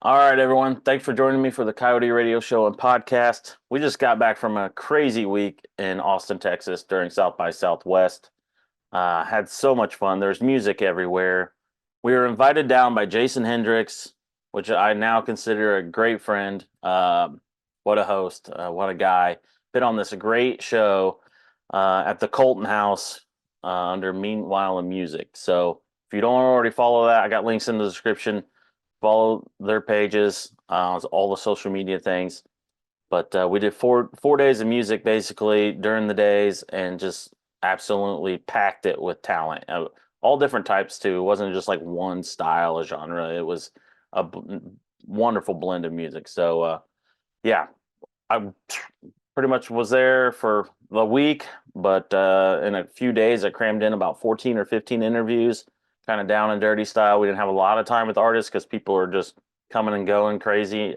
All right, everyone. Thanks for joining me for the Coyote Radio Show and podcast. We just got back from a crazy week in Austin, Texas during South by Southwest. Had so much fun. There's music everywhere. We were invited down by Jason Hendrix, which I now consider a great friend. What a host. What a guy. Been on this great show at the Colton House under Meanwhile in Music. So if you don't already follow that, I got links in the description. Follow their pages, all the social media things. But we did four days of music basically during the days, and just absolutely packed it with talent, all different types too. It wasn't just like one style or genre. It was a wonderful blend of music. So yeah, I pretty much was there for the week, but in a few days I crammed in about 14 or 15 interviews, kind of down and dirty style. We didn't have a lot of time with artists because people are just coming and going crazy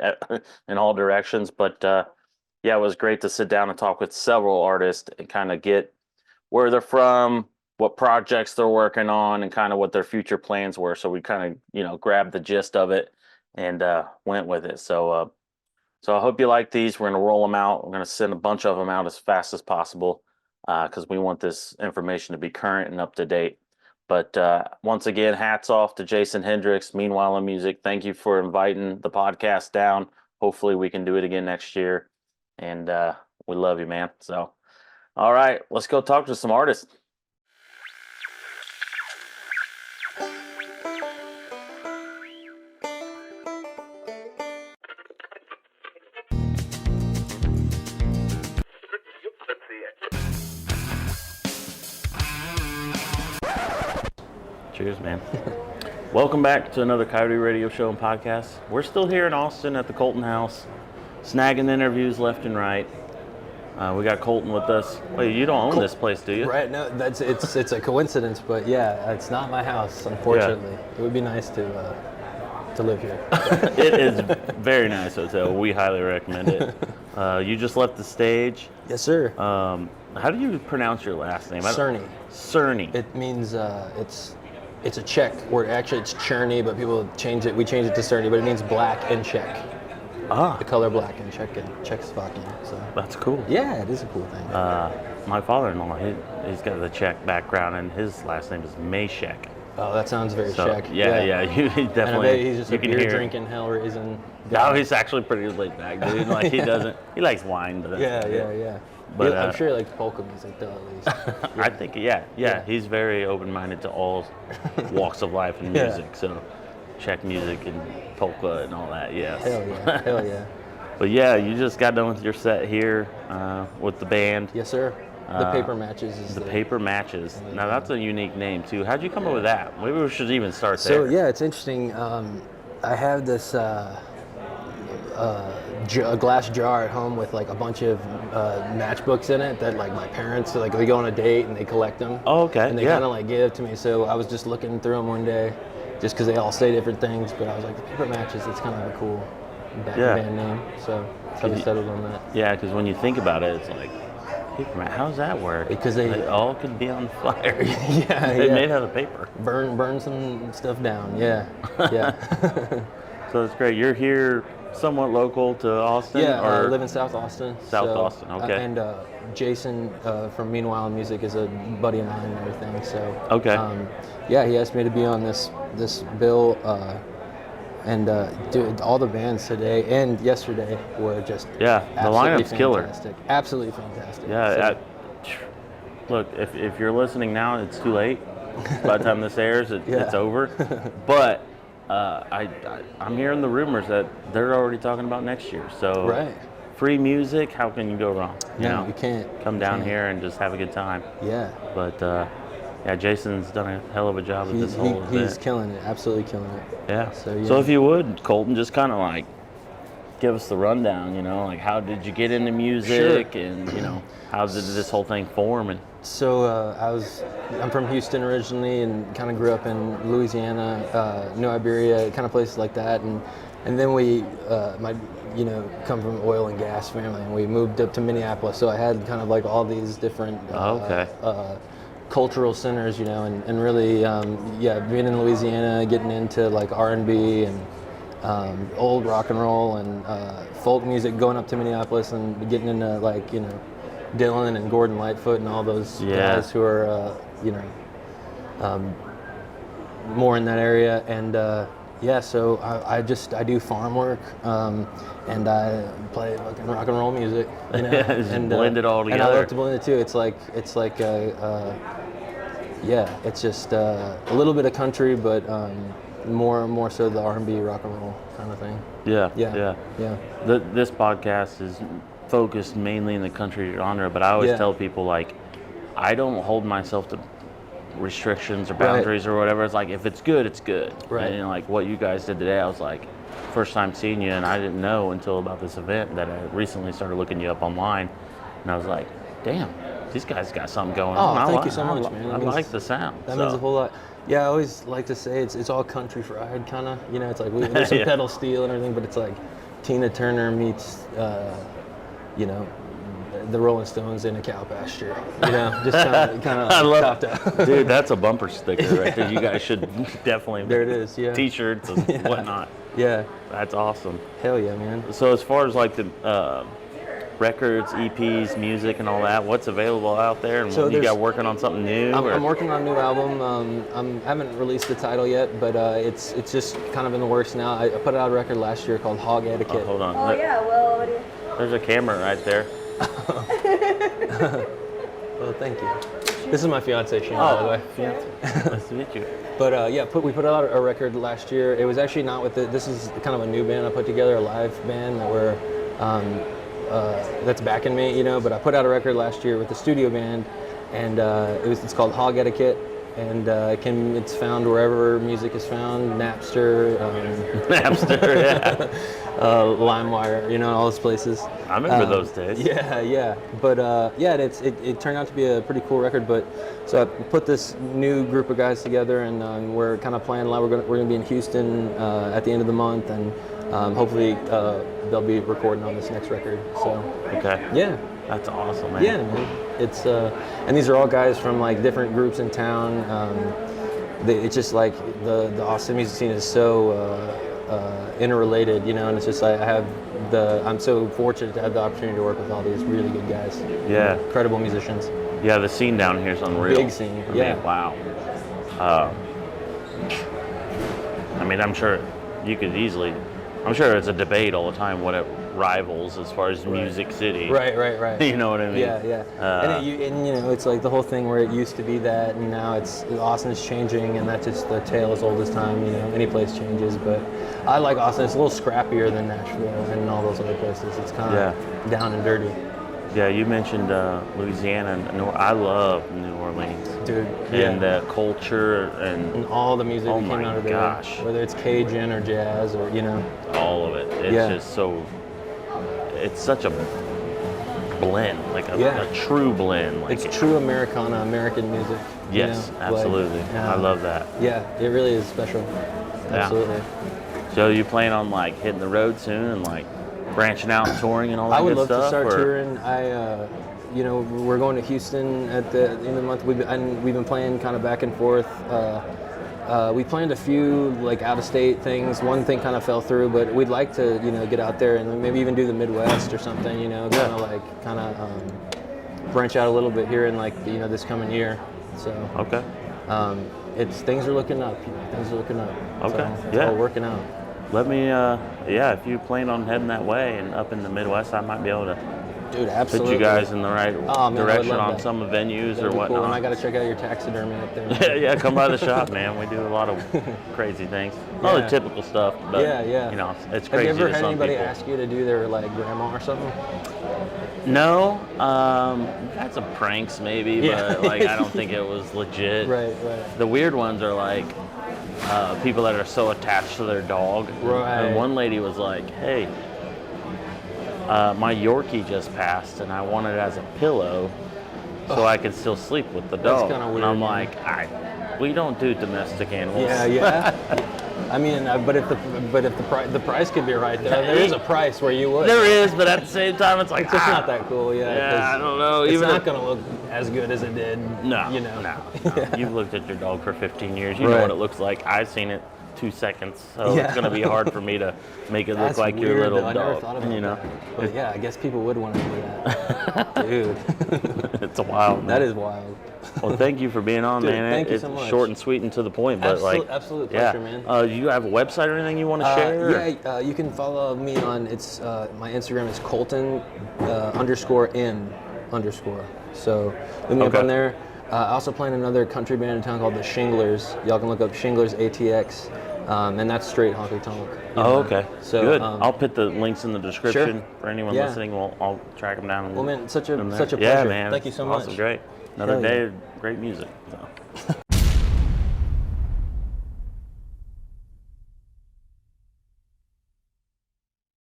in all directions. But yeah, it was great to sit down and talk with several artists and kind of get where they're from, what projects they're working on, and kind of what their future plans were. So we kind of, grabbed the gist of it and went with it. So I hope you like these. We're going to roll them out. We're going to send a bunch of them out as fast as possible because we want this information to be current and up to date. But once again, hats off to Jason Hendrix, Meanwhile in Music. Thank you for inviting the podcast down. Hopefully we can do it again next year. And we love you, man. So, all right, let's go talk to some artists. Cheers, man. Welcome back to another Coyote Radio Show and podcast. We're still here in Austin at the Colton House, snagging interviews left and right. We got Colton with us. Wait, you don't own this place, do you? Right, no, it's a coincidence, but yeah, it's not my house, unfortunately. Yeah. It would be nice to live here. It is very nice hotel. We highly recommend it. You just left the stage. Yes, sir. How do you pronounce your last name? Cerny. Cerny. It means it's a Czech word. Actually, it's Cerny, but people change it. We changed it to Cerny, but it means black in Czech. Ah. The color black in Czech and Czechoslovakian. So that's cool. Yeah, it is a cool thing. My father-in-law, he's got the Czech background, and his last name is Mashek. Oh, that sounds very Czech. Yeah. You definitely. And I bet he's just a beer drinking, hell raising. No, he's actually pretty laid back, dude. Like he likes wine, but that's yeah. But I'm sure he likes polka music though, at least. I think, yeah. He's very open-minded to all walks of life and music. So, Czech music and polka and all that. Yes. Hell yeah. But yeah, you just got done with your set here with the band. Yes, sir. The Paper Matches is the Paper Matches. Now that's a unique name too. How'd you come up with that? Maybe we should even start there. So yeah, it's interesting. I have this a glass jar at home with like a bunch of matchbooks in it that like my parents, like they go on a date and they collect them. Oh, okay. And they kind of like give it to me. So I was just looking through them one day, just because they all say different things. But I was like, the Paper Matches, it's kind of a cool band name. So we settled on that. Yeah, because when you think about it, it's like, Paper Match, how does that work? Because they all could be on fire. They made out of paper. Burn some stuff down. Yeah. So it's great. You're here somewhat local to Austin? Yeah, I live in South Austin. Austin, okay. And Jason from Meanwhile in Music is a buddy of mine and everything. So okay. Yeah, he asked me to be on this bill, and dude, all the bands today and yesterday were just the lineup's fantastic. killer. Absolutely fantastic. Yeah. Look, if you're listening now, it's too late. By the time this airs, it's over. But I'm hearing the rumors that they're already talking about next year. So free music, how can you go wrong? You can't. Come down here and just have a good time. Yeah. But Jason's done a hell of a job with this whole event. He's killing it, absolutely killing it. Yeah. So if you would, Colton, just kind of like give us the rundown. Like how did you get into music, and how did this whole thing form? And so I'm from Houston originally, and kind of grew up in Louisiana, New Iberia, kind of places like that, and then we come from an oil and gas family, and we moved up to Minneapolis. So I had kind of like all these different cultural centers, and really, being in Louisiana, getting into like R&B and old rock and roll and folk music, going up to Minneapolis and getting into like, you know, Dylan and Gordon Lightfoot and all those guys who are, you know, more in that area. And so I do farm work, and I play fucking rock and roll music, you know, and blend it all together. And I love to blend it too. It's like it's just a little bit of country, but more so the R&B rock and roll kind of thing. Yeah. This podcast is focused mainly in the country genre, but I always tell people, like, I don't hold myself to restrictions or boundaries or whatever. It's like, if it's good, it's good. Right. And like what you guys did today, I was like, first time seeing you, and I didn't know until about this event that I recently started looking you up online, and I was like, damn, these guys got something going on. Oh, thank you so much, man. I like the sound. That means a whole lot. Yeah, I always like to say it's all country fried, kind of. You know, it's like there's some pedal steel and everything, but it's like Tina Turner meets, you know, the Rolling Stones in a cow pasture. You know, just kind of topped out. Dude, that's a bumper sticker right there. You guys should definitely. There it is. Yeah. T-shirts and whatnot. Yeah. That's awesome. Hell yeah, man. So as far as like the records, EPs, music, and all that, what's available out there, and so you got working on something new? I'm working on a new album. I haven't released the title yet, but it's just kind of in the works now. I put out a record last year called Hog Etiquette. Oh, hold on. Oh yeah, well, what do you... There's a camera right there. Well, thank you. This is my fiance, Shane, by the way. Fiance. Nice to meet you. But we put out a record last year. It was actually not with this is kind of a new band I put together, a live band that we're that's backing me, you know. But I put out a record last year with the studio band, and it's called Hog Etiquette, and it's found wherever music is found, Napster, LimeWire, you know, all those places. I remember those days. Yeah. But it turned out to be a pretty cool record. But so I put this new group of guys together, and we're kind of playing a lot. We're gonna be in Houston at the end of the month, and hopefully they'll be recording on this next record. So okay. Yeah. That's awesome, man. Yeah, man. It's and these are all guys from like different groups in town. It's just like the Austin music scene is so interrelated, you know, and it's just like I'm so fortunate to have the opportunity to work with all these really good guys. Yeah. Incredible musicians. Yeah, the scene down here is unreal. Big scene. Yeah. Wow. I mean, I'm sure it's a debate all the time what it rivals as far as Music City. Right. You know what I mean? Yeah. And you know, it's like the whole thing where it used to be that, and now Austin is changing, and that's just the tale as old as time. You know, any place changes, but I like Austin. It's a little scrappier than Nashville and all those other places. It's kind of down and dirty. Yeah, you mentioned Louisiana. I love New Orleans. Dude, and the culture and all the music that came out of there. Gosh. Whether it's Cajun or jazz or, you know. All of it. It's just so, it's such a blend, like a true blend. Like it's true Americana, American music. Yes, you know? Absolutely. Like, I love that. Yeah, it really is special. Absolutely. So you plan on like hitting the road soon and like branching out and touring and all that good stuff? I would love to start touring. You know, we're going to Houston at the end of the month. We've been playing kind of back and forth. We planned a few like out-of-state things. One thing kind of fell through, but we'd like to, you know, get out there and maybe even do the Midwest or something. You know, kind of branch out a little bit here in like, you know, this coming year. So okay. Things are looking up. Things are looking up. Okay. It's all working out. Let me, if you plan on heading that way and up in the Midwest, I might be able to put you guys in the right direction on some venues or whatnot. Cool. And I got to check out your taxidermy up there. Yeah, come by the shop, man. We do a lot of crazy things. All the typical stuff, but you know, it's crazy. Have you ever had anybody ask you to do their like grandma or something? No, had some pranks maybe, but like I don't think it was legit. Right. The weird ones are like people that are so attached to their dog. Right. And one lady was like, "Hey, my Yorkie just passed, and I want it as a pillow, so I could still sleep with the dog." That's kind of weird. And I'm like, we don't do domestic animals. Yeah. I mean, but if the price could be right there is a price where you would. There is, but at the same time, it's like it's just not that cool. Yeah, I don't know. It's not going to look as good as it did. No, you know. no. You've looked at your dog for 15 years. You know what it looks like. I've seen it 2 seconds, so it's going to be hard for me to make it look like your little I dog. never thought about that. But yeah, I guess people would want to do that. Dude. It's wild, man. That is wild. Well, thank you for being on, Dude, man. thank you It's so much. short and sweet and to the point, but Absolute pleasure, man. Do you have a website or anything you want to share? Yeah, you can follow me on, my Instagram is Colton _M_. So look me up on there. I also play in another country band in town called the Shinglers. Y'all can look up Shinglers ATX, and that's straight honky tonk. Okay. So good. I'll put the links in the description for anyone Yeah. listening. I'll track them down. Well, man, such a pleasure. Yeah, man. Thank you so much. Awesome, great. Another day of great music. So.